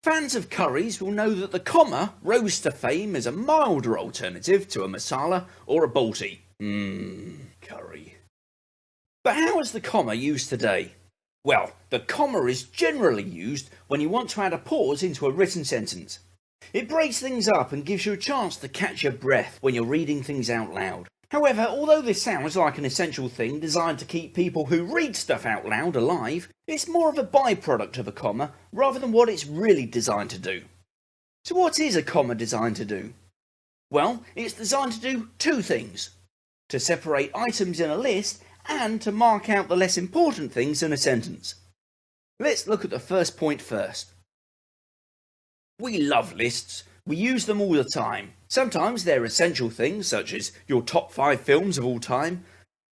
Fans of curries will know that the comma rose to fame as a milder alternative to a masala or a balti. Curry. But how is the comma used today? Well, the comma is generally used when you want to add a pause into a written sentence. It breaks things up and gives you a chance to catch your breath when you're reading things out loud. However, although this sounds like an essential thing designed to keep people who read stuff out loud alive, it's more of a byproduct of a comma rather than what it's really designed to do. So what is a comma designed to do? Well, it's designed to do two things: to separate items in a list and to mark out the less important things in a sentence. Let's look at the first point first. We love lists. We use them all the time. Sometimes they're essential things, such as your top 5 films of all time.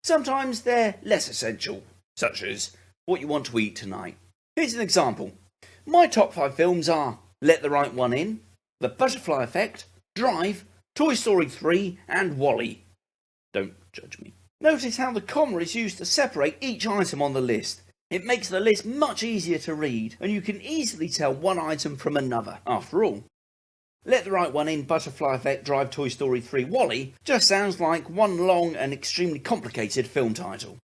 Sometimes they're less essential, such as what you want to eat tonight. Here's an example. My top 5 films are Let the Right One In, The Butterfly Effect, Drive, Toy Story 3 and WALL-E. Don't judge me. Notice how the comma is used to separate each item on the list. It makes the list much easier to read, and you can easily tell one item from another. After all, Let the Right One In, Butterfly Effect, Drive, Toy Story 3, WALL-E just sounds like one long and extremely complicated film title.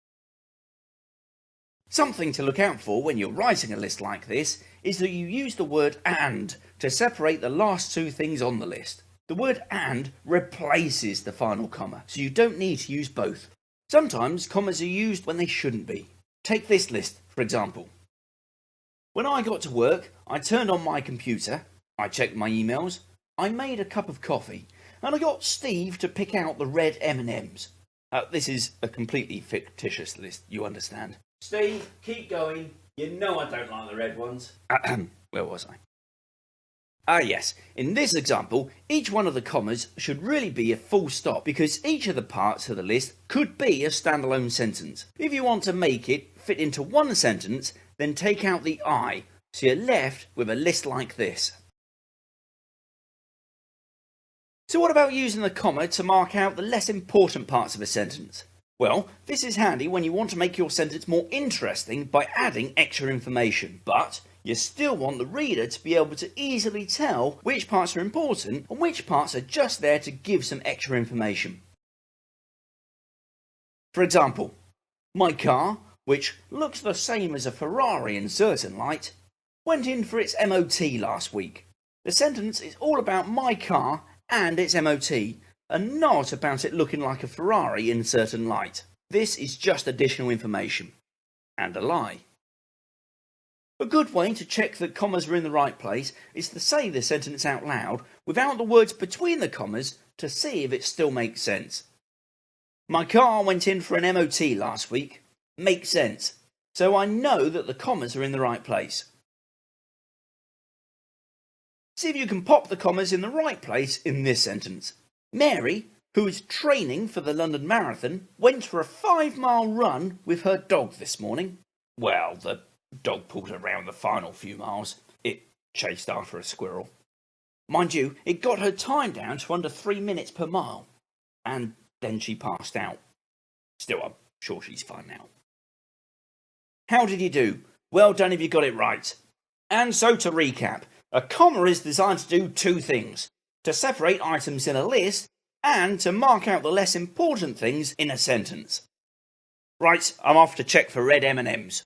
Something to look out for when you're writing a list like this is that you use the word and to separate the last two things on the list. The word and replaces the final comma, so you don't need to use both. Sometimes commas are used when they shouldn't be. Take this list, for example. When I got to work, I turned on my computer, I checked my emails, I made a cup of coffee, and I got Steve to pick out the red M&Ms. This is a completely fictitious list, you understand. Steve, keep going. You know I don't like the red ones. Where was I? Yes, in this example, each one of the commas should really be a full stop because each of the parts of the list could be a standalone sentence. If you want to make it fit into one sentence, then take out the I, so you're left with a list like this. So what about using the comma to mark out the less important parts of a sentence? Well, this is handy when you want to make your sentence more interesting by adding extra information, but you still want the reader to be able to easily tell which parts are important and which parts are just there to give some extra information. For example, my car, which looks the same as a Ferrari in certain light, went in for its MOT last week. The sentence is all about my car and its MOT, and not about it looking like a Ferrari in certain light. This is just additional information. And a lie. A good way to check that commas are in the right place is to say the sentence out loud without the words between the commas to see if it still makes sense. My car went in for an MOT last week. Makes sense. So I know that the commas are in the right place. See if you can pop the commas in the right place in this sentence. Mary, who is training for the London Marathon, went for a 5-mile run with her dog this morning. Well, the dog pulled around the final few miles. It chased after a squirrel. Mind you, it got her time down to under 3 minutes per mile. And then she passed out. Still, I'm sure she's fine now. How did you do? Well done if you got it right. And so to recap, a comma is designed to do two things: to separate items in a list and to mark out the less important things in a sentence. Right, I'm off to check for red M&Ms.